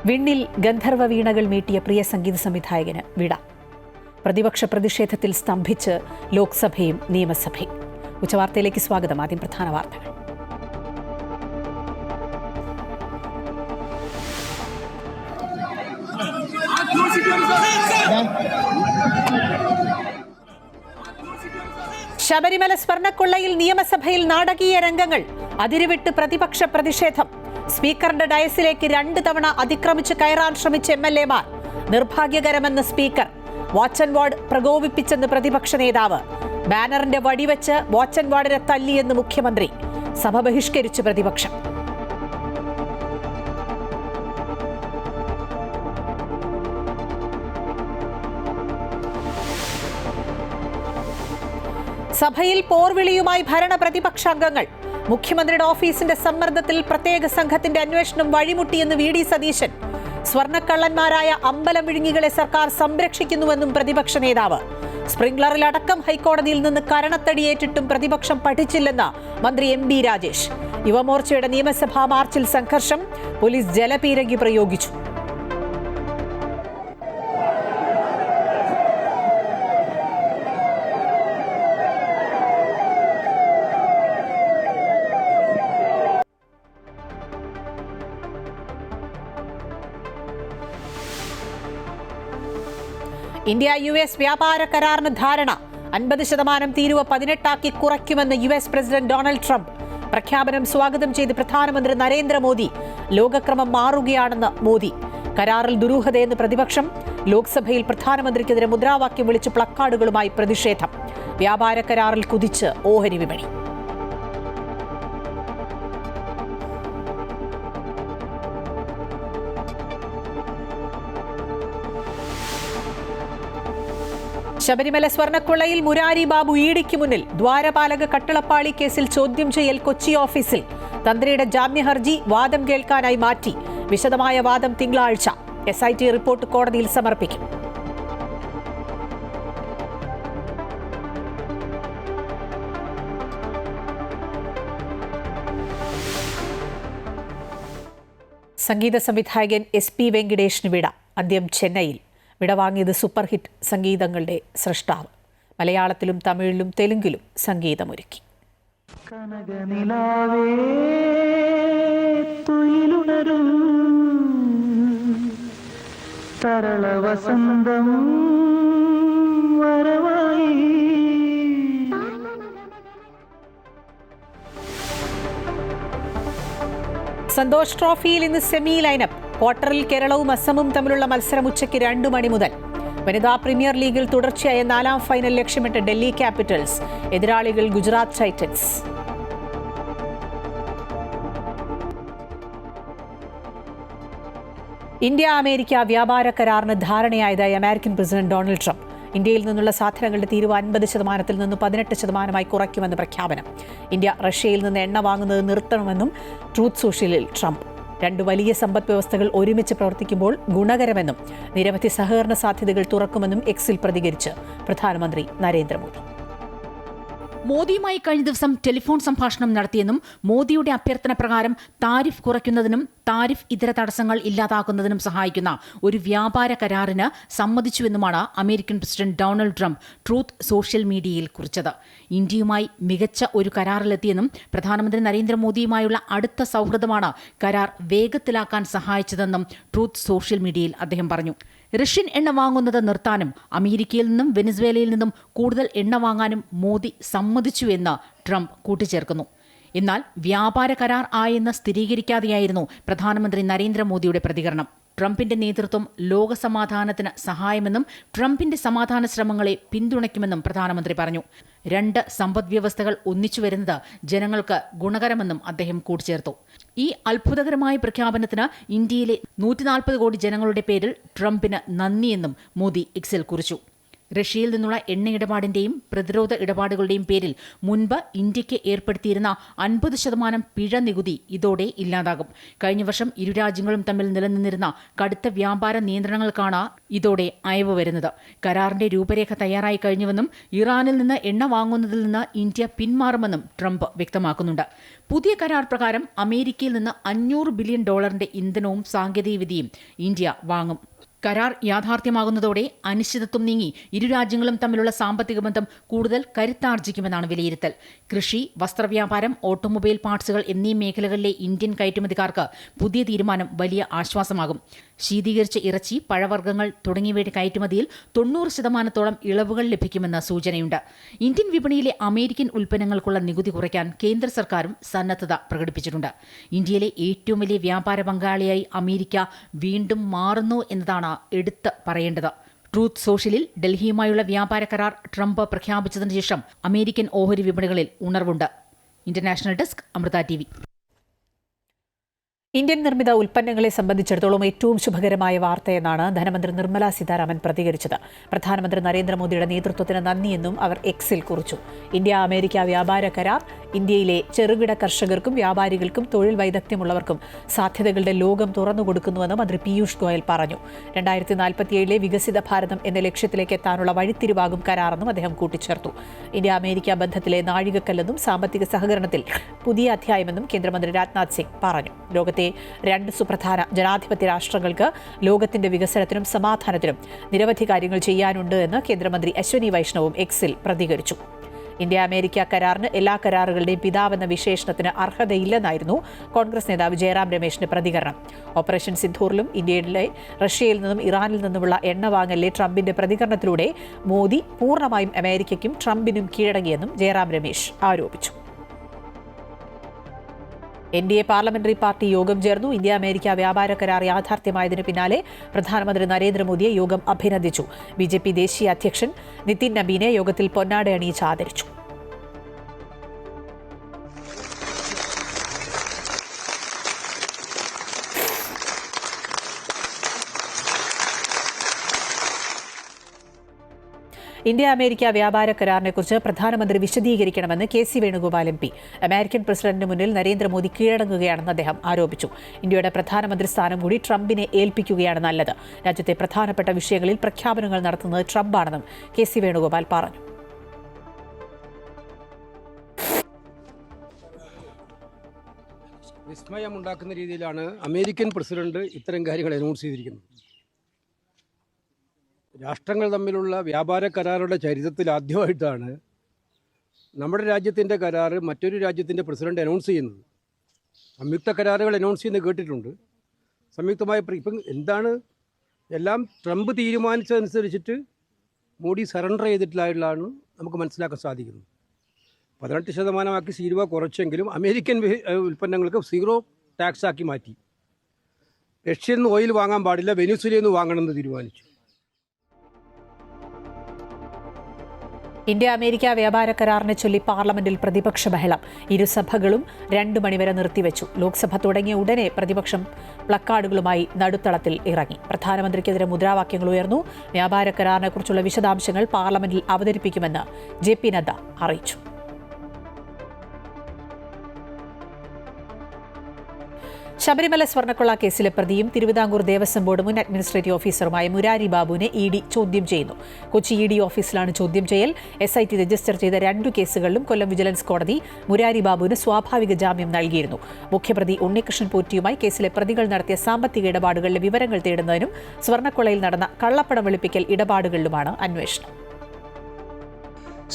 വിണ്ണിൽ ഗന്ധർവ വീണകൾ മീട്ടിയ പ്രിയ സംഗീത സംവിധായകന് വിട. പ്രതിപക്ഷ പ്രതിഷേധത്തിൽ സ്തംഭിച്ച് ലോക്സഭയും നിയമസഭയും. ഉച്ചവാർത്തയിലേക്ക് സ്വാഗതം. ആദ്യം പ്രധാന വാർത്തകൾ. ശബരിമല സ്വർണ്ണക്കൊള്ളയിൽ നിയമസഭയിൽ നാടകീയ രംഗങ്ങൾ. അതിരുവിട്ട് പ്രതിപക്ഷ പ്രതിഷേധം. സ്പീക്കറുടെ ഡയസിലേക്ക് 2 തവണ അതിക്രമിച്ച് കയറാൻ ശ്രമിച്ച MLA-മാർ. നിർഭാഗ്യകരമെന്ന് സ്പീക്കർ. വാച്ച് ആൻഡ് വാർഡ് പ്രകോപിപ്പിച്ചെന്ന് പ്രതിപക്ഷ നേതാവ്. ബാനറിന്റെ വടിവെച്ച് വാച്ച് ആൻഡ് വാർഡിനെ തല്ലിയെന്ന് മുഖ്യമന്ത്രി. സഭ ബഹിഷ്കരിച്ച് പ്രതിപക്ഷം. സഭയിൽ പോർവിളിയുമായി ഭരണ പ്രതിപക്ഷാംഗങ്ങൾ. മുഖ്യമന്ത്രിയുടെ ഓഫീസിന്റെ സമ്മർദ്ദത്തിൽ പ്രത്യേക സംഘത്തിന്റെ അന്വേഷണം വഴിമുട്ടിയെന്ന് VD സതീശൻ. സ്വർണ്ണക്കള്ളന്മാരായ അമ്പലം വിഴുങ്ങികളെ സർക്കാർ സംരക്ഷിക്കുന്നുവെന്നും പ്രതിപക്ഷ നേതാവ്. സ്പ്രിംഗ്ലറിലടക്കം ഹൈക്കോടതിയിൽ നിന്ന് കരണത്തടിയേറ്റിട്ടും പ്രതിപക്ഷം പഠിച്ചില്ലെന്ന് മന്ത്രി MB രാജേഷ്. യുവമോർച്ചയുടെ നിയമസഭാ മാർച്ചിൽ സംഘർഷം. പോലീസ് ജലപീരങ്കി പ്രയോഗിച്ചു. ഇന്ത്യ-US വ്യാപാര കരാറിന് ധാരണ. 50% തീരുവ 18 കുറയ്ക്കുമെന്ന് US പ്രസിഡന്റ് ഡൊണാൾഡ് ട്രംപ്. പ്രഖ്യാപനം സ്വാഗതം ചെയ്ത് പ്രധാനമന്ത്രി നരേന്ദ്രമോദി. ലോകക്രമം മാറുകയാണെന്ന് മോദി. കരാറിൽ ദുരൂഹതയെന്ന് പ്രതിപക്ഷം. ലോക്സഭയിൽ പ്രധാനമന്ത്രിക്കെതിരെ മുദ്രാവാക്യം വിളിച്ച് പ്ലക്കാർഡുകളുമായി പ്രതിഷേധം. വ്യാപാര കരാറിൽ കുതിച്ച് ഓഹരി വിപണി. ശബരിമല സ്വർണ്ണക്കൊള്ളയിൽ മുരാരി ബാബു ED-ക്ക് മുന്നിൽ. ദ്വാരപാലക കട്ടളപ്പാളി കേസിൽ ചോദ്യം ചെയ്യൽ കൊച്ചി ഓഫീസിൽ. തന്ത്രിയുടെ ജാമ്യഹർജി വാദം കേൾക്കാനായി മാറ്റി. വിശദമായ വാദം തിങ്കളാഴ്ച. SIT റിപ്പോർട്ട് കോടതിയിൽ സമർപ്പിക്കും. സംഗീത സംവിധായകൻ SP വെങ്കിടേഷിന് വിട. അന്ത്യം ചെന്നൈയിൽ. വിടവാങ്ങിയത് സൂപ്പർ ഹിറ്റ് സംഗീതങ്ങളുടെ സൃഷ്ടാവ്. മലയാളത്തിലും തമിഴിലും തെലുങ്കിലും സംഗീതമൊരുക്കി. സന്തോഷ് ട്രോഫിയിൽ ഇന്ന് സെമി ലൈനപ്പ്. ക്വാർട്ടറിൽ കേരളവും അസമും തമ്മിലുള്ള മത്സരം ഉച്ചയ്ക്ക് 2 മണി മുതൽ. വനിതാ പ്രീമിയർ ലീഗിൽ തുടർച്ചയായ 4ാം ഫൈനൽ ലക്ഷ്യമിട്ട് ഡൽഹി ക്യാപിറ്റൽസ്. എതിരാളികൾ ഗുജറാത്ത് ടൈറ്റൻസ്. ഇന്ത്യ-അമേരിക്ക വ്യാപാര കരാറിന് ധാരണയായതായി അമേരിക്കൻ പ്രസിഡന്റ് ഡൊണാൾഡ് ട്രംപ്. ഇന്ത്യയിൽ നിന്നുള്ള സാധനങ്ങളുടെ തീരുവ 50%-ൽ നിന്ന് 18% കുറയ്ക്കുമെന്ന് പ്രഖ്യാപനം. ഇന്ത്യ റഷ്യയിൽ നിന്ന് എണ്ണ വാങ്ങുന്നത് നിർത്തണമെന്നും ട്രൂത്ത് സോഷ്യലിൽ ട്രംപ്. 2 വലിയ സമ്പദ് വ്യവസ്ഥകൾ ഒരുമിച്ച് പ്രവർത്തിക്കുമ്പോൾ ഗുണകരമെന്നും നിരവധി സഹകരണ സാധ്യതകൾ തുറക്കുമെന്നും എക്സിൽ പ്രതികരിച്ച് പ്രധാനമന്ത്രി നരേന്ദ്രമോദി. മോദിയുമായി കഴിഞ്ഞ ദിവസം ടെലിഫോൺ സംഭാഷണം നടത്തിയെന്നും മോദിയുടെ അഭ്യർത്ഥന പ്രകാരം താരിഫ് കുറയ്ക്കുന്നതിനും താരിഫ് ഇതര തടസ്സങ്ങൾ ഇല്ലാതാക്കുന്നതിനും സഹായിക്കുന്ന ഒരു വ്യാപാര കരാറിന് സമ്മതിച്ചുവെന്നുമാണ് American president Donald Trump Truth Social മീഡിയയിൽ കുറിച്ചത്. ഇന്ത്യയുമായി മികച്ച ഒരു കരാറിലെത്തിയെന്നും പ്രധാനമന്ത്രി നരേന്ദ്രമോദിയുമായുള്ള അടുത്ത സൗഹൃദമാണ് കരാർ വേഗത്തിലാക്കാൻ സഹായിച്ചതെന്നും ട്രൂത്ത് സോഷ്യൽ മീഡിയയിൽ അദ്ദേഹം പറഞ്ഞു. റഷ്യൻ എണ്ണ വാങ്ങുന്നത് നിർത്താനും അമേരിക്കയിൽ നിന്നും വെനസ്വേലയിൽ നിന്നും കൂടുതൽ എണ്ണ വാങ്ങാനും മോദി സമ്മതിച്ചു എന്ന് ട്രംപ് കൂട്ടിച്ചേർക്കുന്നു. എന്നാൽ വ്യാപാര കരാർ ആയെന്ന് സ്ഥിരീകരിക്കാതെയായിരുന്നു പ്രധാനമന്ത്രി നരേന്ദ്രമോദിയുടെ പ്രതികരണം. ട്രംപിന്റെ നേതൃത്വം ലോകസമാധാനത്തിന് സഹായമെന്നും ട്രംപിന്റെ സമാധാന ശ്രമങ്ങളെ പിന്തുണയ്ക്കുമെന്നും പ്രധാനമന്ത്രി പറഞ്ഞു. 2 സമ്പദ്വ്യവസ്ഥകൾ ഒന്നിച്ചു വരുന്നത് ജനങ്ങൾക്ക് ഗുണകരമെന്നും അദ്ദേഹം കൂട്ടിച്ചേർത്തു. ഈ അത്ഭുതകരമായ പ്രഖ്യാപനത്തിന് ഇന്ത്യയിലെ 140 കോടി ജനങ്ങളുടെ പേരിൽ ട്രംപിന് നന്ദിയെന്നും മോദി എക്സിൽ കുറിച്ചു. റഷ്യയിൽ നിന്നുള്ള എണ്ണ ഇടപാടിന്റെയും പ്രതിരോധ ഇടപാടുകളുടെയും പേരിൽ മുൻപ് ഇന്ത്യക്ക് ഏർപ്പെടുത്തിയിരുന്ന 50% പിഴ നികുതി ഇതോടെ ഇല്ലാതാകും. കഴിഞ്ഞ വർഷം ഇരു രാജ്യങ്ങളും തമ്മിൽ നിലനിന്നിരുന്ന കടുത്ത വ്യാപാര നിയന്ത്രണങ്ങൾക്കാണ് ഇതോടെ അയവ് വരുന്നത്. കരാറിന്റെ രൂപരേഖ തയ്യാറായി കഴിഞ്ഞുവെന്നും ഇറാനിൽ നിന്ന് എണ്ണ വാങ്ങുന്നതിൽ നിന്ന് ഇന്ത്യ പിന്മാറുമെന്നും ട്രംപ് വ്യക്തമാക്കുന്നുണ്ട്. പുതിയ കരാർ പ്രകാരം അമേരിക്കയിൽ നിന്ന് $500 ബില്യൺ ഇന്ധനവും സാങ്കേതികവിദ്യയും ഇന്ത്യ വാങ്ങും. കരാർ യാഥാർത്ഥ്യമാകുന്നതോടെ അനിശ്ചിതത്വം നീങ്ങി ഇരു രാജ്യങ്ങളും തമ്മിലുള്ള സാമ്പത്തിക ബന്ധം കൂടുതൽ കരുത്താർജിക്കുമെന്നാണ് വിലയിരുത്തൽ. കൃഷി, വസ്ത്രവ്യാപാരം, ഓട്ടോമൊബൈൽ പാർട്സുകൾ എന്നീ മേഖലകളിലെ ഇന്ത്യൻ കയറ്റുമതിക്കാർക്ക് പുതിയ തീരുമാനം വലിയ ആശ്വാസമാകും. ശീതീകരിച്ച ഇറച്ചി, പഴവർഗ്ഗങ്ങൾ തുടങ്ങിയവയുടെ കയറ്റുമതിയിൽ 90% ഇളവുകൾ ലഭിക്കുമെന്ന സൂചനയുണ്ട്. ഇന്ത്യൻ വിപണിയിലെ അമേരിക്കൻ ഉൽപ്പന്നങ്ങൾക്കുള്ള നികുതി കുറയ്ക്കാൻ കേന്ദ്ര സർക്കാരും സന്നദ്ധത പ്രകടിപ്പിച്ചിട്ടുണ്ട്. ഇന്ത്യയിലെ ഏറ്റവും വലിയ വ്യാപാര പങ്കാളിയായി അമേരിക്ക വീണ്ടും മാറുന്നു എന്നതാണ് എടുത്ത് പറയേണ്ടത്. ട്രൂത്ത് സോഷ്യലിൽ ഡൽഹിയുമായുള്ള വ്യാപാര കരാർ ട്രംപ് പ്രഖ്യാപിച്ചതിന് ശേഷം അമേരിക്കൻ ഓഹരി വിപണികളിൽ ഉണർവുണ്ട്. International desk, Amrita TV. Indian നിർമ്മിത ഉൽപ്പന്നങ്ങളെ സംബന്ധിച്ചിടത്തോളം ഏറ്റവും ശുഭകരമായ വാർത്തയെന്നാണ് ധനമന്ത്രി നിർമ്മല സീതാരാമൻ പ്രതികരിച്ചത്. പ്രധാനമന്ത്രി നരേന്ദ്രമോദിയുടെ നേതൃത്വത്തിന് നന്ദിയെന്നും അവർ എക്സിൽ കുറിച്ചു. ഇന്ത്യ അമേരിക്ക വ്യാപാര കരാർ ഇന്ത്യയിലെ ചെറുകിട കർഷകർക്കും വ്യാപാരികൾക്കും തൊഴിൽ വൈദഗ്ധ്യമുള്ളവർക്കും സാധ്യതകളുടെ ലോകം തുറന്നുകൊടുക്കുന്നുവെന്ന് മന്ത്രി പീയൂഷ് ഗോയൽ പറഞ്ഞു. 2047 വികസിത ഭാരതം എന്ന ലക്ഷ്യത്തിലേക്ക് എത്താനുള്ള വഴിത്തിരിവാകും കരാറെന്നും അദ്ദേഹം കൂട്ടിച്ചേർത്തു. ഇന്ത്യ അമേരിക്ക ബന്ധത്തിലെ നാഴികക്കല്ലെന്നും സാമ്പത്തിക സഹകരണത്തിൽ പുതിയ അധ്യായമെന്നും കേന്ദ്രമന്ത്രി രാജ്നാഥ് സിംഗ് പറഞ്ഞു. ലോകത്തെ 2 സുപ്രധാന ജനാധിപത്യ രാഷ്ട്രങ്ങൾക്ക് ലോകത്തിന്റെ വികസനത്തിനും സമാധാനത്തിനും നിരവധി കാര്യങ്ങൾ ചെയ്യാനുണ്ട് എന്ന് കേന്ദ്രമന്ത്രി അശ്വനി വൈഷ്ണവും എക്സിൽ പ്രതികരിച്ചു. ഇന്ത്യ അമേരിക്ക കരാറിന് എല്ലാ കരാറുകളുടെയും പിതാവെന്ന വിശേഷണത്തിന് അർഹതയില്ലെന്നായിരുന്നു കോൺഗ്രസ് നേതാവ് ജയറാം രമേശിന്റെ പ്രതികരണം. ഓപ്പറേഷൻ സിന്ധൂറിലും ഇന്ത്യയിലെ റഷ്യയിൽ നിന്നും ഇറാനിൽ നിന്നുമുള്ള എണ്ണ വാങ്ങലിലെ ട്രംപിന്റെ പ്രതികരണത്തിലൂടെ മോദി പൂർണ്ണമായും അമേരിക്കയ്ക്കും ട്രംപിനും കീഴടങ്ങിയെന്നും ജയറാം രമേശ് ആരോപിച്ചു. NDA പാർലമെന്ററി പാർട്ടി യോഗം ചേർന്നു. ഇന്ത്യ അമേരിക്ക വ്യാപാര കരാർ യാഥാർത്ഥ്യമായതിനു പിന്നാലെ പ്രധാനമന്ത്രി നരേന്ദ്രമോദിയെ യോഗം അഭിനന്ദിച്ചു. BJP ദേശീയ അധ്യക്ഷൻ നിതിൻ നബീനെ യോഗത്തിൽ പൊന്നാട അണിയിച്ച് ആദരിച്ചു. ഇന്ത്യ അമേരിക്ക വ്യാപാര കരാറിനെക്കുറിച്ച് പ്രധാനമന്ത്രി വിശദീകരിക്കണമെന്ന് KC വേണുഗോപാൽ MP. അമേരിക്കൻ പ്രസിഡന്റിന് മുന്നിൽ നരേന്ദ്രമോദി കീഴടങ്ങുകയാണെന്ന് അദ്ദേഹം ആരോപിച്ചു. ഇന്ത്യയുടെ പ്രധാനമന്ത്രി സ്ഥാനം കൂടി ട്രംപിനെ ഏൽപ്പിക്കുകയാണ് നല്ലത്. രാജ്യത്തെ പ്രധാനപ്പെട്ട വിഷയങ്ങളിൽ പ്രഖ്യാപനങ്ങൾ നടത്തുന്നത് ട്രംപാണെന്നും KC വേണുഗോപാൽ പറഞ്ഞു. വിസ്മയമുണ്ടാക്കുന്ന രീതിയിലാണ് അമേരിക്കൻ പ്രസിഡന്റ് ഇത്തരം കാര്യങ്ങൾ അനൗൺസ് ചെയ്തിരിക്കുന്നത്. രാഷ്ട്രങ്ങൾ തമ്മിലുള്ള വ്യാപാര കരാറുടെ ചരിത്രത്തിൽ ആദ്യമായിട്ടാണ് നമ്മുടെ രാജ്യത്തിൻ്റെ കരാറ് മറ്റൊരു രാജ്യത്തിൻ്റെ പ്രസിഡന്റ് അനൗൺസ് ചെയ്യുന്നത്. സംയുക്ത കരാറുകൾ അനൗൺസ് ചെയ്യുന്നത് കേട്ടിട്ടുണ്ട്. സംയുക്തമായ ഇപ്പം എന്താണ് എല്ലാം ട്രംപ് തീരുമാനിച്ചതനുസരിച്ചിട്ട് മോഡി സറണ്ടർ ചെയ്തിട്ടുള്ളതാണ് നമുക്ക് മനസ്സിലാക്കാൻ സാധിക്കുന്നത്. 18% തീരുവ കുറച്ചെങ്കിലും അമേരിക്കൻ ഉൽപ്പന്നങ്ങൾക്ക് 0 ടാക്സ് ആക്കി മാറ്റി. റഷ്യയിൽ നിന്ന് ഓയിൽ വാങ്ങാൻ പാടില്ല, വെനിസ്വേലയിൽ നിന്ന് വാങ്ങണമെന്ന് തീരുമാനിച്ചു. ഇന്ത്യ അമേരിക്ക വ്യാപാര കരാറിനെ ചൊല്ലി പാർലമെന്റിൽ പ്രതിപക്ഷ ബഹളം. ഇരുസഭകളും 2 മണിവരെ നിർത്തിവെച്ചു. ലോക്സഭ തുടങ്ങിയ ഉടനെ പ്രതിപക്ഷം പ്ലക്കാർഡുകളുമായി നടുത്തളത്തിൽ ഇറങ്ങി. പ്രധാനമന്ത്രിക്കെതിരെ മുദ്രാവാക്യങ്ങൾ ഉയർന്നു. വ്യാപാര കരാറിനെക്കുറിച്ചുള്ള വിശദാംശങ്ങൾ പാർലമെന്റിൽ അവതരിപ്പിക്കുമെന്ന് JP നദ്ദ അറിയിച്ചു. ശബരിമല സ്വർണ്ണക്കൊള്ള കേസിലെ പ്രതിയും തിരുവിതാംകൂർ ദേവസ്വം ബോർഡ് മുൻ അഡ്മിനിസ്ട്രേറ്റീവ് ഓഫീസറുമായ മുരാരി ബാബുവിനെ ED ചോദ്യം ചെയ്യുന്നു. കൊച്ചി ED ഓഫീസിലാണ് ചോദ്യം ചെയ്യൽ. SIT രജിസ്റ്റർ ചെയ്ത 2 കേസുകളിലും കൊല്ലം വിജിലൻസ് കോടതി മുരാരി ബാബുവിന് സ്വാഭാവിക ജാമ്യം നൽകിയിരുന്നു. മുഖ്യപ്രതി ഉണ്ണികൃഷ്ണൻ പോറ്റിയുമായി കേസിലെ പ്രതികൾ നടത്തിയ സാമ്പത്തിക ഇടപാടുകളിലെ വിവരങ്ങൾ തേടുന്നതിനും സ്വർണ്ണക്കൊള്ളയിൽ നടന്ന കള്ളപ്പണം വെളുപ്പിക്കൽ ഇടപാടുകളിലുമാണ് അന്വേഷണം.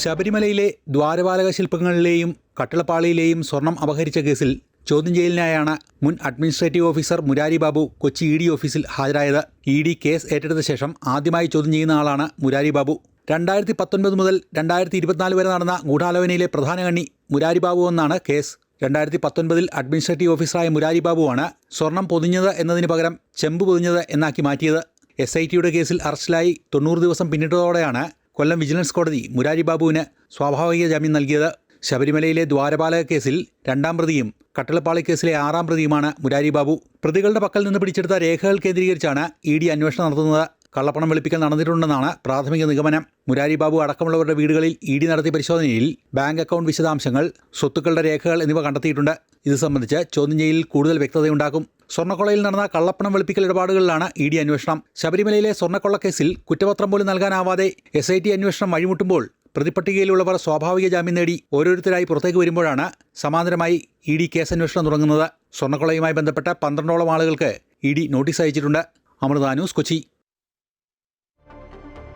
ശബരിമലയിലെ ദ്വാരപാലക ശില്പങ്ങളിലെയും കട്ടിളപ്പാളിയിലെയും സ്വർണം അപഹരിച്ച കേസിൽ ചോദ്യം ചെയ്യലിനായാണ് മുൻ administrative officer Murari Babu Kochi ED ഓഫീസിൽ ഹാജരായത്. ED കേസ് ഏറ്റെടുത്ത ശേഷം ആദ്യമായി ചോദ്യം ചെയ്യുന്ന ആളാണ് മുരാരി ബാബു. 2019 മുതൽ 2024 വരെ നടന്ന ഗൂഢാലോചനയിലെ പ്രധാന കണ്ണി മുരാരി ബാബു എന്നാണ് കേസ്. 2019 അഡ്മിനിസ്ട്രേറ്റീവ് ഓഫീസറായ മുരാരി ബാബുവാണ് സ്വർണം പൊതിഞ്ഞത് എന്നതിന് പകരം ചെമ്പ് പൊതിഞ്ഞത് എന്നാക്കി മാറ്റിയത്. SITയുടെ കേസിൽ അറസ്റ്റിലായി 90 ദിവസം പിന്നിട്ടതോടെയാണ് കൊല്ലം വിജിലൻസ് കോടതി മുരാരി ബാബുവിന് സ്വാഭാവിക ജാമ്യം നൽകിയത്. ശബരിമലയിലെ ദ്വാരപാലക കേസിൽ 2ാം പ്രതിയും കട്ടിളപ്പാളി കേസിലെ 6ാം പ്രതിയുമാണ് മുരാരി ബാബു. പ്രതികളുടെ പക്കൽ നിന്ന് പിടിച്ചെടുത്ത രേഖകൾ കേന്ദ്രീകരിച്ചാണ് ED അന്വേഷണം നടത്തുന്നത്. കള്ളപ്പണം വെളുപ്പിക്കൽ നടന്നിട്ടുണ്ടെന്നാണ് പ്രാഥമിക നിഗമനം. മുരാരി ബാബു അടക്കമുള്ളവരുടെ വീടുകളിൽ ഇഡി നടത്തിയ പരിശോധനയിൽ ബാങ്ക് അക്കൗണ്ട് വിശദാംശങ്ങൾ, സ്വത്തുക്കളുടെ രേഖകൾ എന്നിവ കണ്ടെത്തിയിട്ടുണ്ട്. ഇത് സംബന്ധിച്ച് ചോദ്യം ചെയ്യലിൽ കൂടുതൽ വ്യക്തതയുണ്ടാക്കും. സ്വർണ്ണക്കൊള്ളയിൽ നടന്ന കള്ളപ്പണം വെളുപ്പിക്കൽ ഇടപാടുകളിലാണ് ഇഡി അന്വേഷണം. ശബരിമലയിലെ സ്വർണ്ണക്കൊള്ളക്കേസിൽ കുറ്റപത്രം പോലും നൽകാനാവാതെ SIT അന്വേഷണം വഴിമുട്ടുമ്പോൾ പ്രതിപട്ടികയിലുള്ളവർ സ്വാഭാവിക ജാമ്യം നേടി ഓരോരുത്തരായി പുറത്തേക്ക് വരുമ്പോഴാണ് സമാന്തരമായി ഇഡി കേസന്വേഷണം തുടങ്ങുന്നത്. സ്വർണ്ണക്കൊള്ളയുമായി ബന്ധപ്പെട്ട 12ഓളം ആളുകൾക്ക് ഇഡി നോട്ടീസ് അയച്ചിട്ടുണ്ട്. അമൃത ന്യൂസ്, കൊച്ചി.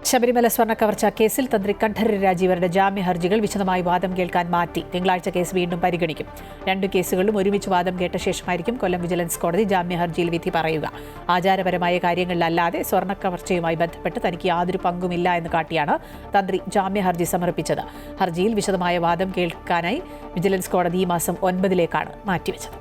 ശബരിമല സ്വർണ്ണ കവർച്ചാ കേസിൽ തന്ത്രി കണ്ഠരര് രാജീവരുടെ ജാമ്യ ഹർജികൾ വിശദമായി വാദം കേൾക്കാൻ മാറ്റി. തിങ്കളാഴ്ച കേസ് വീണ്ടും പരിഗണിക്കും. 2 കേസുകളിലും ഒരുമിച്ച് വാദം കേട്ട ശേഷമായിരിക്കും കൊല്ലം വിജിലൻസ് കോടതി ജാമ്യ ഹർജിയിൽ വിധി പറയുക. ആചാരപരമായ കാര്യങ്ങളിലല്ലാതെ സ്വർണ്ണ കവർച്ചയുമായി ബന്ധപ്പെട്ട് തനിക്ക് യാതൊരു പങ്കുമില്ല എന്ന് കാട്ടിയാണ് തന്ത്രി ജാമ്യ ഹർജി സമർപ്പിച്ചത്. ഹർജിയിൽ വിശദമായ വാദം കേൾക്കാനായി വിജിലൻസ് കോടതി ഈ മാസം 9-ലേക്കാണ് മാറ്റിവെച്ചത്.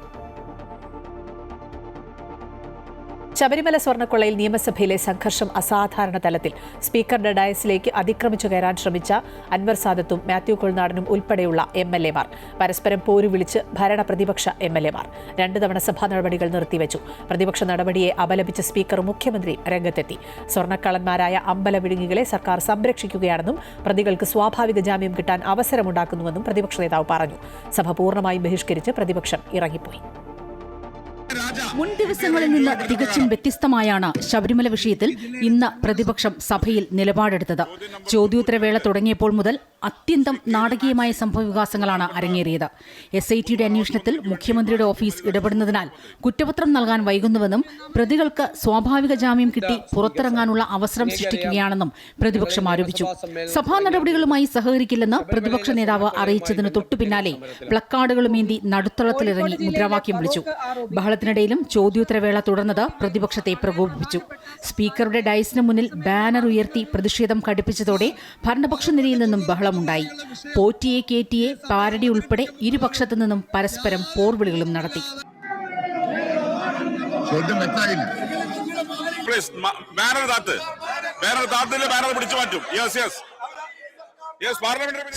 ശബരിമല സ്വർണ്ണക്കൊള്ളയിൽ നിയമസഭയിലെ സംഘർഷം അസാധാരണ തലത്തിൽ. സ്പീക്കറുടെ ഡയസിലേക്ക് അതിക്രമിച്ചു കയറാൻ ശ്രമിച്ച അൻവർ സാദത്തും മാത്യു കുഴൽനാടനും ഉൾപ്പെടെയുള്ള MLA-മാർ പരസ്പരം പോരുവിളിച്ച് ഭരണ പ്രതിപക്ഷ MLA-മാർ 2 തവണ സഭാ നടപടികൾ നിർത്തിവെച്ചു. പ്രതിപക്ഷ നടപടിയെ അപലപിച്ച സ്പീക്കറും മുഖ്യമന്ത്രിയും രംഗത്തെത്തി. സ്വർണ്ണക്കള്ളന്മാരായ അമ്പലവിഴുങ്ങികളെ സർക്കാർ സംരക്ഷിക്കുകയാണെന്നും പ്രതികൾക്ക് സ്വാഭാവിക ജാമ്യം കിട്ടാൻ അവസരമുണ്ടാക്കുന്നുവെന്നും പ്രതിപക്ഷ നേതാവ് പറഞ്ഞു. സഭ പൂർണ്ണമായും ബഹിഷ്കരിച്ച് പ്രതിപക്ഷം ഇറങ്ങിപ്പോയി. മുൻ ദിവസങ്ങളിൽ നിന്ന് തികച്ചും വ്യത്യസ്തമായാണ് ശബരിമല വിഷയത്തിൽ ഇന്ന് പ്രതിപക്ഷം സഭയിൽ നിലപാടെടുത്തത്. ചോദ്യോത്തരവേള തുടങ്ങിയപ്പോൾ മുതൽ അത്യന്തം നാടകീയമായ സംഭവവികാസങ്ങളാണ് അരങ്ങേറിയത്. SITയുടെ അന്വേഷണത്തിൽ മുഖ്യമന്ത്രിയുടെ ഓഫീസ് ഇടപെടുന്നതിനാൽ കുറ്റപത്രം നൽകാൻ വൈകുന്നുവെന്നും പ്രതികൾക്ക് സ്വാഭാവിക ജാമ്യം കിട്ടി പുറത്തിറങ്ങാനുള്ള അവസരം സൃഷ്ടിക്കുകയാണെന്നും പ്രതിപക്ഷം ആരോപിച്ചു. സഭാ നടപടികളുമായി സഹകരിക്കില്ലെന്ന് പ്രതിപക്ഷ നേതാവ് അറിയിച്ചതിന് തൊട്ടുപിന്നാലെ പ്ലക്കാർഡുകളുമേന്തി നടുത്തളത്തിലിറങ്ങി മുദ്രാവാക്യം വിളിച്ചു. ബഹളത്തിനിടയിലും ചോദ്യോത്തരവേള തുടർന്നത് പ്രതിപക്ഷത്തെ പ്രകോപിപ്പിച്ചു. സ്പീക്കറുടെ ഡയസിന് മുന്നിൽ ബാനർ ഉയർത്തി പ്രതിഷേധം കടുപ്പിച്ചതോടെ ഭരണപക്ഷ നിരയിൽ നിന്നും ബഹളമുണ്ടായി. പോറ്റിയെ കേറ്റിയെ പാരഡി ഉൾപ്പെടെ ഇരുപക്ഷത്തു നിന്നും പരസ്പരം പോർവിളികളും നടത്തി.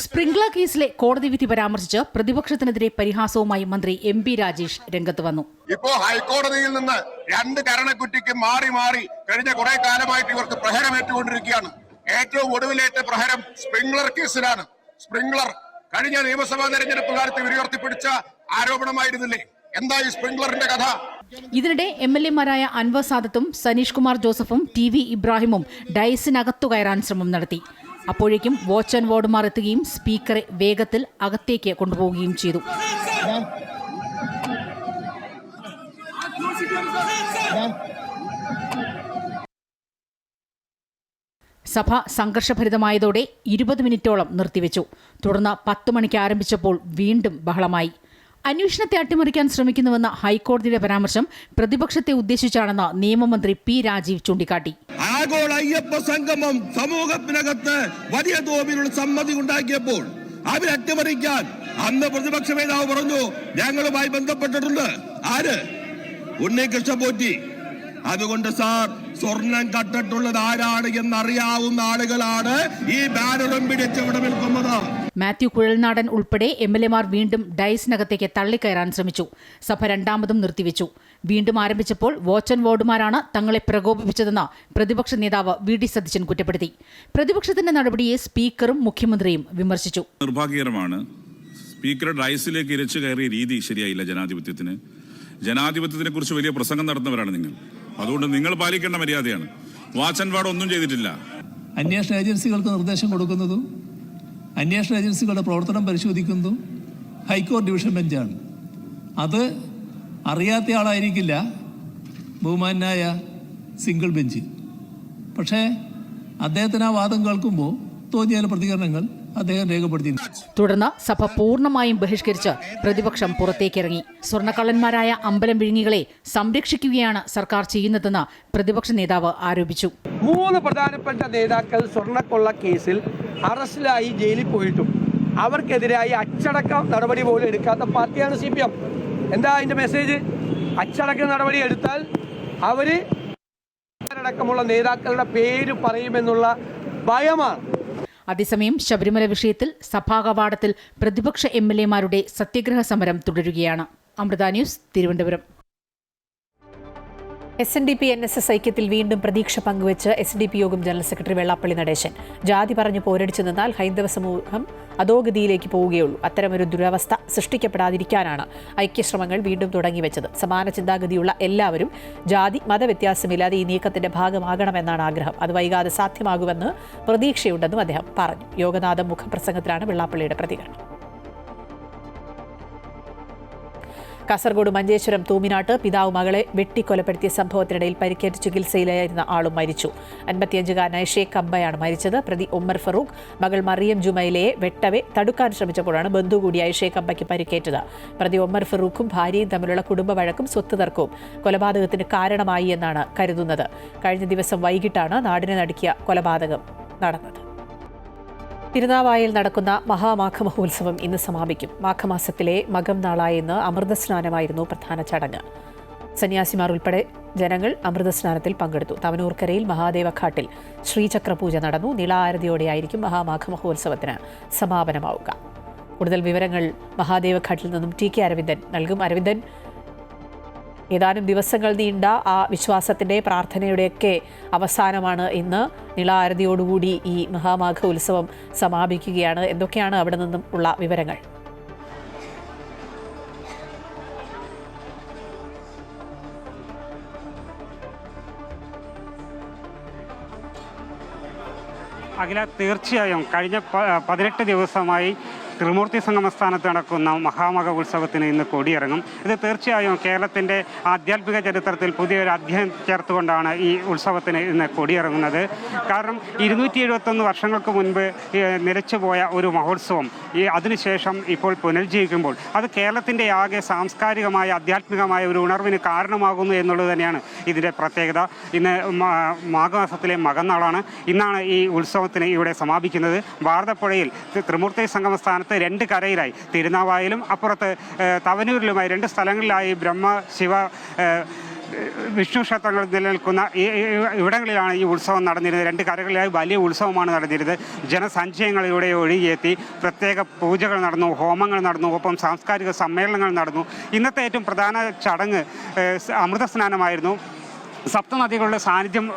സ്പ്രിംഗ്ലർ കേസിലെ കോടതി വിധി പരാമർശിച്ച് പ്രതിപക്ഷത്തിനെതിരെ പരിഹാസവുമായി മന്ത്രി MP രാജേഷ് രംഗത്ത് വന്നു. ഇപ്പോ ഹൈക്കോടതിയിൽ നിന്ന് 2 കരണക്കുറ്റിക്ക് മാറി മാറി കഴിഞ്ഞ കുറെ കാലമായിട്ട് ഇവർക്ക് പ്രഹരമേറ്റുകൊണ്ടിരിക്കുകയാണ്. ഏറ്റവും ഒടുവിലേറ്റ പ്രഹരം സ്പ്രിംഗ്ലർ കേസിലാണ്. സ്പ്രിംഗ്ലർ കഴിഞ്ഞ നിയമസഭാ തെരഞ്ഞെടുപ്പ് കാലത്ത് ഉയർത്തിപ്പിടിച്ച ആരോപണമായിരുന്നില്ലേ? എന്താ ഈ സ്പ്രിംഗ്ലറിന്റെ കഥ? ഇതിനിടെ MLA-മാരായ അൻവർ സാദത്തും സനീഷ് കുമാർ ജോസഫും TV ഇബ്രാഹിമും ഡയസിനകത്തു കയറാൻ ശ്രമം നടത്തി. അപ്പോഴേക്കും വാച്ച് ആൻഡ് വാർഡുമാർ എത്തുകയും സ്പീക്കറെ വേഗത്തിൽ അകത്തേക്ക് കൊണ്ടുപോവുകയും ചെയ്തു. സഭ സംഘർഷഭരിതമായതോടെ 20 മിനിറ്റോളം നിർത്തിവെച്ചു. തുടർന്ന് 10 മണിക്ക് ആരംഭിച്ചപ്പോൾ വീണ്ടും ബഹളമായി. അന്വേഷണത്തെ അട്ടിമറിക്കാൻ ശ്രമിക്കുന്നുവെന്ന ഹൈക്കോടതിയുടെ പരാമർശം പ്രതിപക്ഷത്തെ ഉദ്ദേശിച്ചാണെന്ന് നിയമമന്ത്രി P രാജീവ് ചൂണ്ടിക്കാട്ടി. ആഗോള അയ്യപ്പ സംഗമം സമൂഹത്തിനകത്ത് വലിയ തോതിലുള്ള സമ്മതി ഉണ്ടാക്കിയപ്പോൾ അവരെ അട്ടിമറിക്കാൻ അന്ന് പ്രതിപക്ഷ നേതാവ് പറഞ്ഞു, ഞങ്ങളുമായി ബന്ധപ്പെട്ടിട്ടുണ്ട്. ആര്? ഉണ്ണികൃഷ്ണൻ പോറ്റി. അതുകൊണ്ട് സാർ, സ്വർണം കട്ടിട്ടുള്ളത് ആരാണ് എന്നറിയാവുന്ന ആളുകളാണ് ഈ ബാനറും പിടിച്ചവിടെ നിൽക്കുന്നത്. മാത്യു കുഴൽനാടൻ ഉൾപ്പെടെ MLA-മാർ വീണ്ടും ഡയസിനകത്തേക്ക് തള്ളിക്കയറാൻ ശ്രമിച്ചു. സഭ രണ്ടാമതും നിർത്തിവെച്ചു. വീണ്ടും ആരംഭിച്ചപ്പോൾ വാച്ച് ആൻഡ് വാർഡുമാരാണ് തങ്ങളെ പ്രകോപിപ്പിച്ചതെന്ന് പ്രതിപക്ഷ നേതാവ് VD സതീശൻ കുറ്റപ്പെടുത്തി. പ്രതിപക്ഷത്തിന്റെ നടപടിയെ സ്പീക്കറും മുഖ്യമന്ത്രിയും വിമർശിച്ചു. നിർഭാഗ്യകരമാണ്. സ്പീക്കറുടെ ഡയസിലേക്ക് ഇരച്ചു കയറിയ രീതി ശരിയായില്ല. ജനാധിപത്യത്തിനെ കുറിച്ച് വലിയ പ്രസംഗം നടത്തുന്നവരാണ് നിങ്ങൾ. അതുകൊണ്ട് നിങ്ങൾ പാലിക്കേണ്ട മര്യാദയാണ്. വാച്ച് ആൻഡ് വാർഡ് ഒന്നും ചെയ്തിട്ടില്ല. അന്വേഷണ ഏജൻസികൾക്ക് നിർദ്ദേശം കൊടുക്കുന്നതും അന്വേഷണ ഏജൻസികളുടെ പ്രവർത്തനം പരിശോധിക്കുന്നതും ഹൈക്കോടതി ഡിവിഷൻ ബെഞ്ചാണ്. അത് അറിയാത്ത ആളായിരിക്കില്ല ബഹുമാനായ സിംഗിൾ ബെഞ്ച്. പക്ഷേ അദ്ദേഹത്തിന് ആ വാദം കേൾക്കുമ്പോൾ തോന്നിയ പ്രതികരണങ്ങൾ അദ്ദേഹം രേഖപ്പെടുത്തി. തുടർന്ന് സഭ പൂർണ്ണമായും ബഹിഷ്കരിച്ച് പ്രതിപക്ഷം പുറത്തേക്കിറങ്ങി. സ്വർണ്ണക്കള്ളന്മാരായ അമ്പലം വിഴുങ്ങികളെ സംരക്ഷിക്കുകയാണ് സർക്കാർ ചെയ്യുന്നതെന്ന് പ്രതിപക്ഷ നേതാവ് ആരോപിച്ചു. 3 പ്രധാനപ്പെട്ട നേതാക്കൾ സ്വർണ്ണക്കൊള്ള കേസിൽ അറസ്റ്റിലായി ജയിലിൽ പോയിട്ടും അവർക്കെതിരായി അച്ചടക്ക നടപടി പോലും എടുക്കാത്ത പാർട്ടിയാണ് CPM. എന്താ അതിന്റെ മെസ്സേജ്? അച്ചടക്ക നടപടി എടുത്താൽ അവര് അടക്കമുള്ള നേതാക്കളുടെ പേര് പറയുമെന്നുള്ള ഭയമാണ്. അതേസമയം ശബരിമല വിഷയത്തിൽ സഭാ കവാടത്തിൽ പ്രതിപക്ഷ MLA-മാരുടെ സത്യഗ്രഹ സമരം തുടരുകയാണ്. Amrita news, Thiruvananthapuram. SNDP NSS ഐക്യത്തിൽ വീണ്ടും പ്രതീക്ഷ പങ്കുവച്ച് SNDP യോഗം ജനറൽ സെക്രട്ടറി വെള്ളാപ്പള്ളി നടേശൻ. ജാതി പറഞ്ഞു പോരടിച്ചു നിന്നാൽ ഹൈന്ദവ സമൂഹം അധോഗതിയിലേക്ക് പോവുകയുള്ളൂ. അത്തരമൊരു ദുരവസ്ഥ സൃഷ്ടിക്കപ്പെടാതിരിക്കാനാണ് ഐക്യശ്രമങ്ങൾ വീണ്ടും തുടങ്ങിവെച്ചത്. സമാന ചിന്താഗതിയുള്ള എല്ലാവരും ജാതി മതവ്യത്യാസമില്ലാതെ ഈ നീക്കത്തിന്റെ ഭാഗമാകണമെന്നാണ് ആഗ്രഹം. അത് വൈകാതെ സാധ്യമാകുമെന്ന് പ്രതീക്ഷയുണ്ടെന്നും അദ്ദേഹം പറഞ്ഞു. യോഗനാഥം മുഖപ്രസംഗത്തിലാണ് വെള്ളാപ്പള്ളിയുടെ പ്രതികരണം. കാസർഗോഡ് മഞ്ചേശ്വരം തൂമിനാട്ട് പിതാവ് മകളെ വെട്ടിക്കൊലപ്പെടുത്തിയ സംഭവത്തിനിടയിൽ പരിക്കേറ്റ് ചികിത്സയിലായിരുന്ന ആളും മരിച്ചു. 55-കാരനായ ഷേഖ് അബ്ബയാണ് മരിച്ചത്. പ്രതി ഉമ്മർ ഫറൂഖ് മകൾ മറിയം ജുമൈലയെ വെട്ടവെ തടുക്കാൻ ശ്രമിച്ചപ്പോഴാണ് ബന്ധു കൂടിയായ ഷേഖ് അബ്ബയ്ക്ക് പരിക്കേറ്റത്. പ്രതി ഉമ്മർ ഫറൂഖും ഭാര്യയും തമ്മിലുള്ള കുടുംബ വഴക്കും സ്വത്ത് തർക്കവും കൊലപാതകത്തിന് കാരണമായി എന്നാണ് കരുതുന്നത്. കഴിഞ്ഞ ദിവസം വൈകിട്ടാണ് നാടിനെ നടുക്കിയ കൊലപാതകം നടന്നത്. തിരുനാവായയിൽ നടക്കുന്ന മഹാമാഘ മഹോത്സവം ഇന്ന് സമാപിക്കും. മാഘമാസത്തിലെ മകം നാളായ ഇന്ന് അമൃതസ്നാനമായിരുന്നു പ്രധാന ചടങ്ങ്. സന്യാസിമാർ ഉൾപ്പെടെ ജനങ്ങൾ അമൃതസ്നാനത്തിൽ പങ്കെടുത്തു. തവനൂർക്കരയിൽ മഹാദേവഘാട്ടിൽ ശ്രീചക്രപൂജ നടന്നു. നിളാരതിയോടെയായിരിക്കും മഹാമാഘ മഹോത്സവത്തിന് സമാപനമാവുക. കൂടുതൽ വിവരങ്ങൾ മഹാദേവഘാട്ടിൽ നിന്നും TK അരവിന്ദൻ നൽകും. അരവിന്ദൻ, ഏതാനും ദിവസങ്ങൾ നീണ്ട ആ വിശ്വാസത്തിൻ്റെ പ്രാർത്ഥനയുടെയൊക്കെ അവസാനമാണ് ഇന്ന്. നിളാരതിയോടുകൂടി ഈ മഹാമാഘ ഉത്സവം സമാപിക്കുകയാണ്. എന്തൊക്കെയാണ് അവിടെ നിന്നും ഉള്ള വിവരങ്ങൾ? അഖില, തീർച്ചയായും കഴിഞ്ഞ 18 ദിവസമായി ത്രിമൂർത്തി സംഗമസ്ഥാനത്ത് നടക്കുന്ന മഹാമക ഉത്സവത്തിന് ഇന്ന് കൊടിയിറങ്ങും. ഇത് തീർച്ചയായും കേരളത്തിൻ്റെ ആധ്യാത്മിക ചരിത്രത്തിൽ പുതിയൊരു അധ്യായം ചേർത്തുകൊണ്ടാണ് ഈ ഉത്സവത്തിന് ഇന്ന് കൊടിയിറങ്ങുന്നത്. കാരണം 271 വർഷങ്ങൾക്ക് മുൻപ് നിലച്ചുപോയ ഒരു മഹോത്സവം അതിനുശേഷം ഇപ്പോൾ പുനർജീവിക്കുമ്പോൾ അത് കേരളത്തിൻ്റെ ആകെ സാംസ്കാരികമായ ആധ്യാത്മികമായ ഒരു ഉണർവിന് കാരണമാകുന്നു എന്നുള്ളത് തന്നെയാണ് ഇതിൻ്റെ പ്രത്യേകത. ഇന്ന് മാഘമാസത്തിലെ മകന്നാളാണ്. ഇന്നാണ് ഈ ഉത്സവത്തിന് ഇവിടെ സമാപിക്കുന്നത്. ഭാരതപ്പുഴയിൽ ത്രിമൂർത്തി സംഗമസ്ഥാനത്ത് 2 കരയിലായി, തിരുനാവായിലും അപ്പുറത്ത് തവനൂരിലുമായി 2 സ്ഥലങ്ങളിലായി ബ്രഹ്മ ശിവ വിഷ്ണു ക്ഷേത്രങ്ങൾ നിലനിൽക്കുന്ന ഇവിടങ്ങളിലാണ് ഈ ഉത്സവം നടന്നിരുന്നത്. 2 കരകളിലായി വലിയ ഉത്സവമാണ് നടന്നിരുന്നത്. ജനസഞ്ചയങ്ങളിലൂടെ ഒഴുകിയെത്തി പ്രത്യേക പൂജകൾ നടന്നു, ഹോമങ്ങൾ നടന്നു, ഒപ്പം സാംസ്കാരിക സമ്മേളനങ്ങൾ നടന്നു. ഇന്നത്തെ ഏറ്റവും പ്രധാന ചടങ്ങ് അമൃതസ്നാനമായിരുന്നു. സപ്തനദികളുടെ സാന്നിധ്യം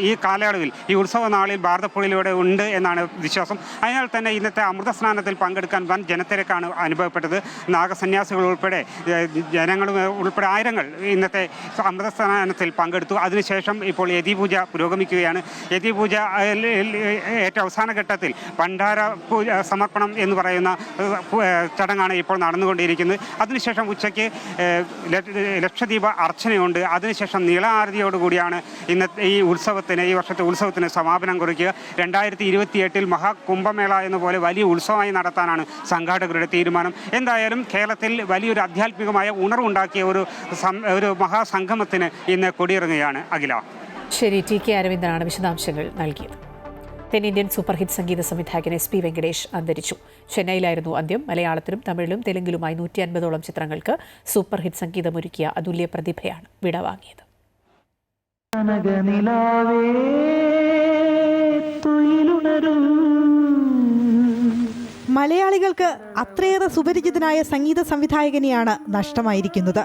ഈ കാലയളവിൽ, ഈ ഉത്സവ നാളിൽ ഭാരതപ്പുഴയിലൂടെ ഉണ്ട് എന്നാണ് വിശ്വാസം. അതിനാൽ തന്നെ ഇന്നത്തെ അമൃതസ്നാനത്തിൽ പങ്കെടുക്കാൻ വൻ ജനത്തിരക്കാണ് അനുഭവപ്പെട്ടത്. നാഗസന്യാസികൾ ഉൾപ്പെടെ ജനങ്ങൾ ഉൾപ്പെടെ ആയിരങ്ങൾ ഇന്നത്തെ അമൃതസ്നാനത്തിൽ പങ്കെടുത്തു. അതിനുശേഷം ഇപ്പോൾ യതിപൂജ പുരോഗമിക്കുകയാണ്. യതിപൂജ ഏറ്റവും അവസാന ഘട്ടത്തിൽ ഭണ്ഡാര സമർപ്പണം എന്ന് പറയുന്ന ചടങ്ങാണ് ഇപ്പോൾ നടന്നുകൊണ്ടിരിക്കുന്നത്. അതിനുശേഷം ഉച്ചയ്ക്ക് ലക്ഷദീപ അർച്ചനയുണ്ട്. അതിനുശേഷം നീളാരതിയോട് കൂടിയാണ് ഇന്നത്തെ ഈ വർഷത്തെ ഉത്സവത്തിന് സമാപനം കുറിക്കുക. 2028 മഹാകുംഭമേള എന്ന പോലെ വലിയ ഉത്സവമായി നടത്താനാണ് സംഘാടകരുടെ തീരുമാനം. എന്തായാലും കേരളത്തിൽ വലിയൊരു ആധ്യാത്മികമായ ഉണർവുണ്ടാക്കിയ ഒരു മഹാസംഗമത്തിന് ഇന്ന് കൊടിയിറങ്ങുകയാണ്. അഖില. ശരി, TK അരവിന്ദനാണ് വിശദാംശങ്ങൾ നൽകിയത്. തെന്നിന്ത്യൻ സൂപ്പർ ഹിറ്റ് സംഗീത സംവിധായകൻ SP വെങ്കടേഷ് അന്തരിച്ചു. ചെന്നൈയിലായിരുന്നു അന്ത്യം. മലയാളത്തിലും തമിഴിലും തെലുങ്കിലുമായി 150ഓളം ചിത്രങ്ങൾക്ക് സൂപ്പർ ഹിറ്റ് സംഗീതമൊരുക്കിയ അതുല്യ പ്രതിഭയാണ് വിടവാങ്ങിയത്. മലയാളികൾക്ക് അത്രയേറെ സുപരിചിതനായ സംഗീത സംവിധായകനെയാണ് നഷ്ടമായിരിക്കുന്നത്.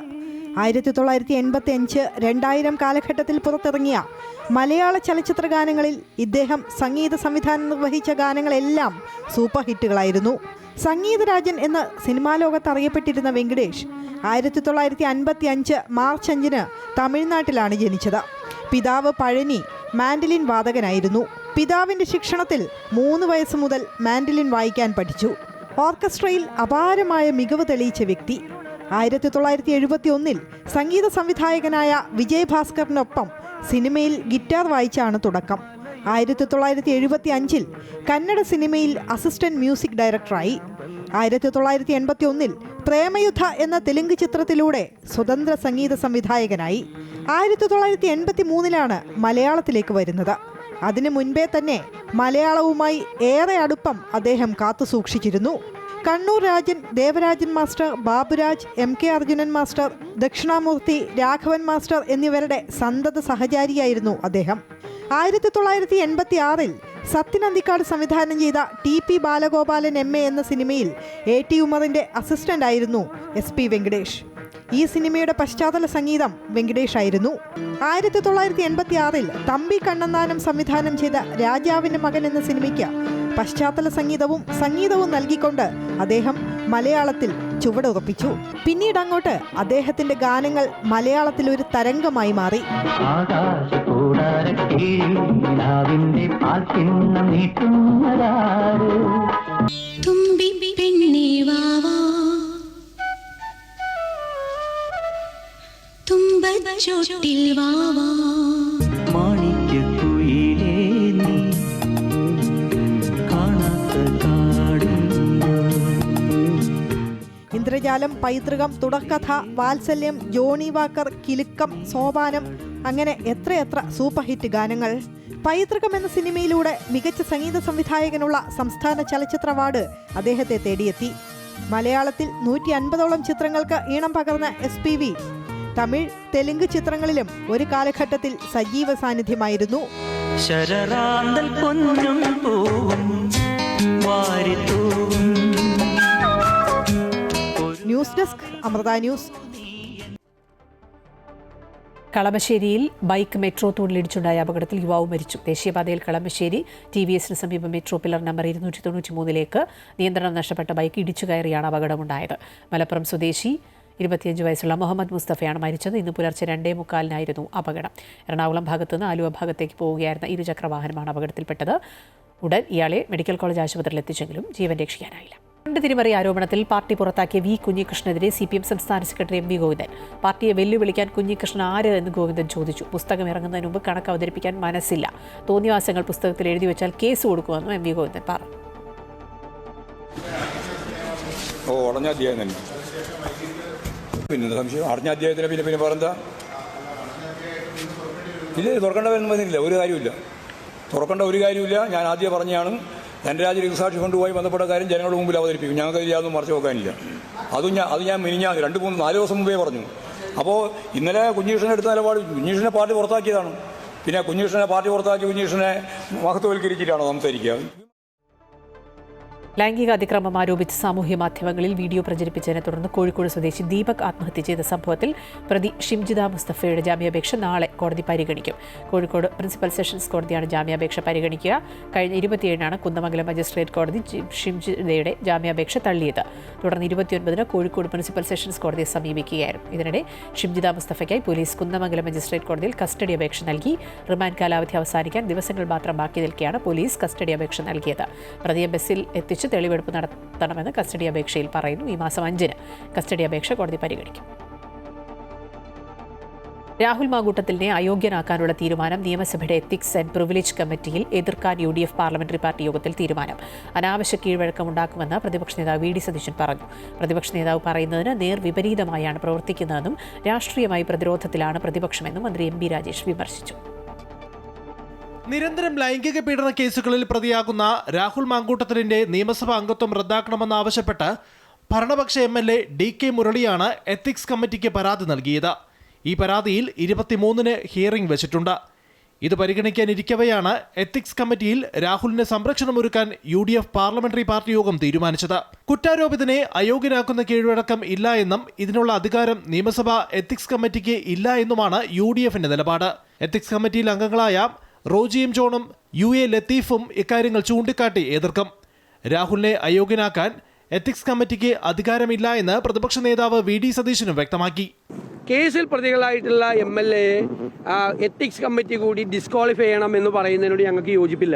1985, 2000 കാലഘട്ടത്തിൽ പുറത്തിറങ്ങിയ മലയാള ചലച്ചിത്ര ഗാനങ്ങളിൽ ഇദ്ദേഹം സംഗീത സംവിധാനം നിർവഹിച്ച ഗാനങ്ങളെല്ലാം സൂപ്പർ ഹിറ്റുകളായിരുന്നു. സംഗീതരാജൻ എന്ന് സിനിമാ ലോകത്ത് അറിയപ്പെട്ടിരുന്ന വെങ്കടേഷ് 1955 മാർച്ച് 5 തമിഴ്നാട്ടിലാണ് ജനിച്ചത്. പിതാവ് പഴനി മാൻഡലിൻ വാദകനായിരുന്നു. പിതാവിൻ്റെ ശിക്ഷണത്തിൽ 3 വയസ്സ് മുതൽ മാൻഡലിൻ വായിക്കാൻ പഠിച്ചു. ഓർക്കസ്ട്രയിൽ അപാരമായ മികവ് തെളിയിച്ച വ്യക്തി. 1971 സംഗീത സംവിധായകനായ വിജയ് ഭാസ്കറിനൊപ്പം സിനിമയിൽ ഗിറ്റാർ വായിച്ചാണ് തുടക്കം. 1975 കന്നഡ സിനിമയിൽ അസിസ്റ്റന്റ് മ്യൂസിക് ഡയറക്ടറായി. 1981 പ്രേമയുദ്ധ എന്ന തെലുങ്ക് ചിത്രത്തിലൂടെ സ്വതന്ത്ര സംഗീത സംവിധായകനായി. 1983 മലയാളത്തിലേക്ക് വരുന്നത്. അതിനു മുൻപേ തന്നെ മലയാളവുമായി ഏറെ അടുപ്പം അദ്ദേഹം കാത്തുസൂക്ഷിച്ചിരുന്നു. Kannur Rajan, Devarajan master, Baburaj, MK Arjunan master, Dakshinamoorthy, Raghavan master എന്നിവരുടെ സന്തത സഹചാരിയായിരുന്നു അദ്ദേഹം. 1986 സത്യൻ അന്തിക്കാട് സംവിധാനം ചെയ്ത TP ബാലഗോപാലൻ MA എന്ന സിനിമയിൽ AT ഉമറിൻ്റെ അസിസ്റ്റന്റ് ആയിരുന്നു SP വെങ്കടേഷ്. ഈ സിനിമയുടെ പശ്ചാത്തല സംഗീതം വെങ്കടേഷ് ആയിരുന്നു. 1986 തമ്പി കണ്ണന്താനം സംവിധാനം ചെയ്ത രാജാവിൻ്റെ മകൻ എന്ന സിനിമയ്ക്ക് പശ്ചാത്തല സംഗീതവും നൽകിക്കൊണ്ട് അദ്ദേഹം മലയാളത്തിൽ ചുവടുറപ്പിച്ചു. പിന്നീട് അങ്ങോട്ട് അദ്ദേഹത്തിന്റെ ഗാനങ്ങൾ മലയാളത്തിൽ ഒരു തരംഗമായി മാറി. ഇന്ദ്രജാലം, പൈതൃകം, തുടക്കഥ, വാത്സല്യം, ജോണി വാക്കർ, കിലുക്കം, സോപാനം, അങ്ങനെ എത്രയെത്ര സൂപ്പർ ഹിറ്റ് ഗാനങ്ങൾ. പൈതൃകം എന്ന സിനിമയിലൂടെ മികച്ച സംഗീത സംവിധായകനുള്ള സംസ്ഥാന ചലച്ചിത്ര അവാർഡ് അദ്ദേഹത്തെ തേടിയെത്തി. മലയാളത്തിൽ 150ഓളം ചിത്രങ്ങൾക്ക് ഈണം പകർന്ന SPV തമിഴ്, തെലുങ്ക് ചിത്രങ്ങളിലും ഒരു കാലഘട്ടത്തിൽ സജീവ സാന്നിധ്യമായിരുന്നു. News desk, Amrita news. കളമശ്ശേരിയിൽ ബൈക്ക് മെട്രോ തൂണിലിടിച്ചുണ്ടായ അപകടത്തിൽ യുവാവ് മരിച്ചു. ദേശീയപാതയിൽ കളമശ്ശേരി TVSന് സമീപം മെട്രോ പില്ലർ നമ്പർ 293 നിയന്ത്രണം നഷ്ടപ്പെട്ട ബൈക്ക് ഇടിച്ചു കയറിയാണ് അപകടമുണ്ടായത്. മലപ്പുറം സ്വദേശി 25 വയസ്സുള്ള മുഹമ്മദ് മുസ്തഫയാണ് മരിച്ചത്. ഇന്ന് പുലർച്ചെ 2:45 അപകടം. എറണാകുളം ഭാഗത്തുനിന്ന് ആലുവ ഭാഗത്തേക്ക് പോവുകയായിരുന്ന ഇരുചക്രവാഹനമാണ് അപകടത്തിൽപ്പെട്ടത്. ഉടൻ ഇയാളെ മെഡിക്കൽ കോളേജ് ആശുപത്രിയിൽ എത്തിച്ചെങ്കിലും ജീവൻ രക്ഷിക്കാനായില്ല. തിരിമറി ആരോപണത്തിൽ പാർട്ടി പുറത്താക്കിയ വി കുഞ്ഞികൃഷ്ണനെതിരെ CPM സംസ്ഥാന സെക്രട്ടറി MV ഗോവിന്ദൻ. പാർട്ടിയെ വെല്ലുവിളിക്കാൻ കുഞ്ഞികൃഷ്ണൻ ആര് എന്ന് ഗോവിന്ദൻ ചോദിച്ചു. പുസ്തകം ഇറങ്ങുന്നതിന് മുമ്പ് കണക്ക് അവതരിപ്പിക്കാൻ മനസ്സില്ല. തോന്നിവാസങ്ങൾ പുസ്തകത്തിൽ എഴുതി വെച്ചാൽ കേസ് കൊടുക്കുമെന്നും MV ഗോവിന്ദൻ പറഞ്ഞു. പിന്നെ സംശയം അറിഞ്ഞ അധ്യായത്തിന് പിന്നെ പറഞ്ഞാ ഇല്ല, തുറക്കേണ്ടവരെന്ന് പറഞ്ഞില്ല. ഒരു കാര്യമില്ല, തുറക്കേണ്ട ഒരു കാര്യമില്ല. ഞാൻ ആദ്യം പറഞ്ഞാണ് ധനരാജ് രക്തസാക്ഷി കൊണ്ടുപോയി ബന്ധപ്പെട്ട കാര്യം ജനങ്ങളുടെ മുമ്പിൽ അവതരിപ്പിക്കും. ഞങ്ങൾക്ക് യാതൊന്നും മറച്ചു വെക്കാനില്ല. അത് ഞാൻ മിനിഞ്ഞാന്ന് 2-3-4 ദിവസം മുമ്പേ പറഞ്ഞു. അപ്പോൾ ഇന്നലെ കുഞ്ഞീഷ്ണനെ എടുത്ത നിലപാട്, കുഞ്ഞീഷ്ണനെ പാർട്ടി പുറത്താക്കിയതാണ്. പിന്നെ കുഞ്ഞീഷ്ണനെ പാർട്ടി പുറത്താക്കി കുഞ്ഞീഷ്ണനെ മഹത്വവൽക്കരിച്ചിട്ടാണോ സംസാരിക്കുക? ലൈംഗിക അതിക്രമം ആരോപിച്ച് സാമൂഹ്യ മാധ്യമങ്ങളിൽ വീഡിയോ പ്രചരിപ്പിച്ചതിനെ തുടർന്ന് കോഴിക്കോട് സ്വദേശി ദീപക് ആത്മഹത്യ ചെയ്ത സംഭവത്തിൽ പ്രതി ഷിംജിത മുസ്തഫയുടെ ജാമ്യാപേക്ഷ നാളെ കോടതി പരിഗണിക്കും. കോഴിക്കോട് പ്രിൻസിപ്പൽ സെഷൻസ് കോടതിയാണ് ജാമ്യാപേക്ഷ പരിഗണിക്കുക. കഴിഞ്ഞ 27-നാണ് കുന്നമംഗലം മജിസ്ട്രേറ്റ് കോടതി ഷിംജിതയുടെ ജാമ്യാപേക്ഷ തള്ളിയത്. തുടർന്ന് 29-ന് കോഴിക്കോട് പ്രിൻസിപ്പൽ സെഷൻസ് കോടതിയെ സമീപിക്കുകയായിരുന്നു. ഇതിനിടെ ഷിംജിത മുസ്തഫയ്ക്കായി പോലീസ് കുന്നമംഗലം മജിസ്ട്രേറ്റ് കോടതിയിൽ കസ്റ്റഡി അപേക്ഷ നൽകി. റിമാൻഡ് കാലാവധി അവസാനിക്കാൻ ദിവസങ്ങൾ മാത്രം ബാക്കി നിൽക്കെയാണ് പോലീസ് കസ്റ്റഡി അപേക്ഷ നൽകിയത്. പ്രതിയെ ബസ്സിൽ എത്തിച്ച് തെളിവെടുപ്പ് നടത്തണമെന്ന് കസ്റ്റഡി അപേക്ഷയിൽ പറയുന്നു. ഈ മാസം 5-ന് കസ്റ്റഡി അപേക്ഷ കോടതി പരിഗണിക്കും. രാഹുൽ മാങ്കൂട്ടത്തിലിനെ അയോഗ്യനാക്കാനുള്ള തീരുമാനം നിയമസഭയുടെ എത്തിക്സ് ആൻഡ് പ്രിവിലേജ് കമ്മിറ്റിയിൽ എതിർക്കാൻ UDF പാർലമെന്ററി പാർട്ടി യോഗത്തിൽ തീരുമാനം. അനാവശ്യ കീഴ്വഴക്കമുണ്ടാക്കുമെന്ന് പ്രതിപക്ഷ നേതാവ് VD സതീശൻ പറഞ്ഞു. പ്രതിപക്ഷ നേതാവ് പറയുന്നതിന് നേർവിപരീതമായാണ് പ്രവർത്തിക്കുന്നതെന്നും രാഷ്ട്രീയമായി പ്രതിരോധത്തിലാണ് പ്രതിപക്ഷമെന്നും മന്ത്രി MB രാജേഷ് വിമർശിച്ചു. നിരന്തരം ലൈംഗിക പീഡന കേസുകളിൽ പ്രതിയാകുന്ന രാഹുൽ മാങ്കൂട്ടത്തിലിന്റെ നിയമസഭാ അംഗത്വം റദ്ദാക്കണമെന്നാവശ്യപ്പെട്ട് ഭരണപക്ഷ MLA DK മുരളിയാണ് എത്തിക്സ് കമ്മിറ്റിക്ക് പരാതി നൽകിയത്. ഈ പരാതിയിൽ 23-ന് ഹിയറിംഗ് വെച്ചിട്ടുണ്ട്. ഇത് പരിഗണിക്കാനിരിക്കവെയാണ് എത്തിക്സ് കമ്മിറ്റിയിൽ രാഹുലിന് സംരക്ഷണമൊരുക്കാൻ UDF പാർലമെന്ററി പാർട്ടി യോഗം തീരുമാനിച്ചത്. കുറ്റാരോപിതനെ അയോഗ്യനാക്കുന്ന കീഴ്വഴക്കം ഇല്ല എന്നും ഇതിനുള്ള അധികാരം നിയമസഭാ എത്തിക്സ് കമ്മിറ്റിക്ക് ഇല്ല എന്നുമാണ് UDFന്റെ നിലപാട്. എത്തിക്സ് കമ്മിറ്റിയിൽ അംഗങ്ങളായ റോജി M. ജോണും UA ലത്തീഫും ഇക്കാര്യങ്ങൾ ചൂണ്ടിക്കാട്ടി എതിർക്കും. രാഹുലിനെ അയോഗ്യനാക്കാൻ എത്തിക്സ് കമ്മിറ്റിക്ക് അധികാരമില്ല എന്ന് പ്രതിപക്ഷ നേതാവ് VD സതീശനും വ്യക്തമാക്കി. കേസിൽ പ്രതികളായിട്ടുള്ള MLA എത്തിക്സ് കമ്മിറ്റി കൂടി ഡിസ്ക്വാളിഫൈ ചെയ്യണം എന്ന് പറയുന്നതിനോട് ഞങ്ങൾക്ക് യോജിപ്പില്ല.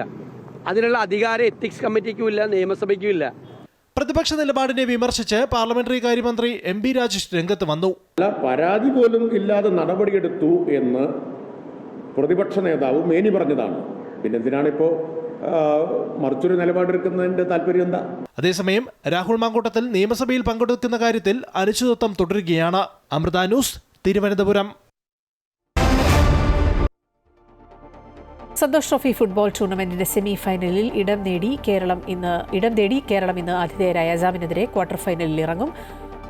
അതിനുള്ള അധികാരം എത്തിക്സ് കമ്മിറ്റിക്കുമില്ല, നിയമസഭയ്ക്കും ഇല്ല. പ്രതിപക്ഷ നിലപാടിനെ വിമർശിച്ച് പാർലമെന്ററി കാര്യമന്ത്രി MB രാജേഷ് രംഗത്ത് വന്നു. പരാതി പോലും ഇല്ലാതെ നടപടിയെടുത്തു എന്ന് പ്രതിപക്ഷ നേതാവ് മേനി പറഞ്ഞതാണ്. പിന്നെ എന്തിനാണിപ്പോ മറിച്ചൊരു നിലപാടെടുക്കുന്നതിന്റെ താല്പര്യം എന്താ? അതേസമയം രാഹുൽ മാങ്കൂട്ടത്തിൽ നിയമസഭയിൽ പങ്കെടുക്കുന്ന കാര്യത്തിൽ അനിശ്ചിതത്വം തുടരുകയാണ്. Amrita news, Thiruvananthapuram. Santosh trophy football ടൂർണമെന്റിന്റെ സെമി ഫൈനലിൽ ഇടം തേടി കേരളം ഇന്ന് ആതിഥേയരായ അസാമിനെതിരെ ക്വാർട്ടർ ഫൈനലിൽ ഇറങ്ങും.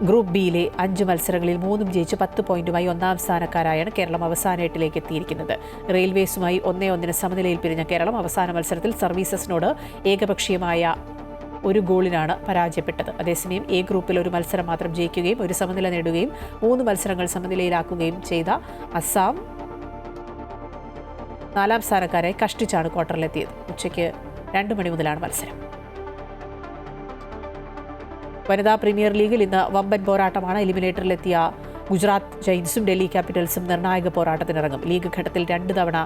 ഗ്രൂപ്പ് ബിയിലെ 5 മത്സരങ്ങളിൽ 3 ജയിച്ച് 10 പോയിന്റുമായി 1-ാം സ്ഥാനക്കാരായാണ് കേരളം അവസാന 8-ലേക്ക് എത്തിയിരിക്കുന്നത്. റെയിൽവേസുമായി 1-1 സമനിലയിൽ പിരിഞ്ഞ കേരളം അവസാന മത്സരത്തിൽ സർവീസസിനോട് ഏകപക്ഷീയമായ 1 ഗോളിനാണ് പരാജയപ്പെട്ടത്. അതേസമയം എ ഗ്രൂപ്പിൽ ഒരു മത്സരം മാത്രം ജയിക്കുകയും ഒരു സമനില നേടുകയും 3 മത്സരങ്ങൾ സമനിലയിലാക്കുകയും ചെയ്ത അസാം 4ാം സ്ഥാനക്കാരെ കഷ്ടിച്ചാണ് ക്വാർട്ടറിലെത്തിയത്. ഉച്ചയ്ക്ക് 2 മണി മുതലാണ് മത്സരം. വനിതാ പ്രീമിയർ ലീഗിൽ ഇന്ന് വമ്പൻ പോരാട്ടമാണ്. എലിമിനേറ്ററിലെത്തിയ ഗുജറാത്ത് ജയിൻസും ഡൽഹി ക്യാപിറ്റൽസും നിർണായക പോരാട്ടത്തിനിറങ്ങും. ലീഗ് ഘട്ടത്തിൽ 2 തവണ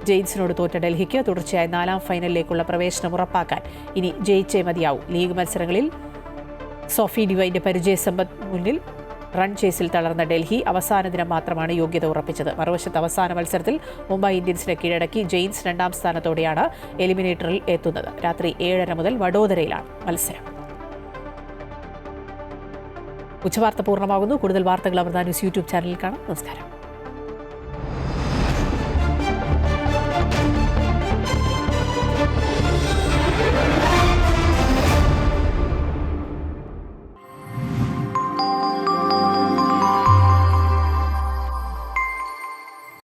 ജയിൻസിനോട് തോറ്റ ഡൽഹിക്ക് തുടർച്ചയായ 4ാം ഫൈനലിലേക്കുള്ള പ്രവേശനം ഉറപ്പാക്കാൻ ഇനി ജയിച്ചേ മതിയാവും. ലീഗ് മത്സരങ്ങളിൽ സോഫി ഡിവൈൻ്റെ പരിചയസമ്പത്ത് മുന്നിൽ റൺ ചേസിൽ തളർന്ന ഡൽഹി അവസാന ദിനം മാത്രമാണ് യോഗ്യത ഉറപ്പിച്ചത്. മറുവശത്ത് അവസാന മത്സരത്തിൽ മുംബൈ ഇന്ത്യൻസിനെ കീഴടക്കി ജയിൻസ് 2ാം സ്ഥാനത്തോടെയാണ് എലിമിനേറ്ററിൽ എത്തുന്നത്. രാത്രി 7:30 മുതൽ വഡോദരയിലാണ് മത്സരം. ഉച്ചവാർത്ത പൂർണ്ണമാകുന്നു. കൂടുതൽ വാർത്തകൾ അമൃത ന്യൂസ് യൂട്യൂബ് ചാനലിൽ കാണാം. നമസ്കാരം.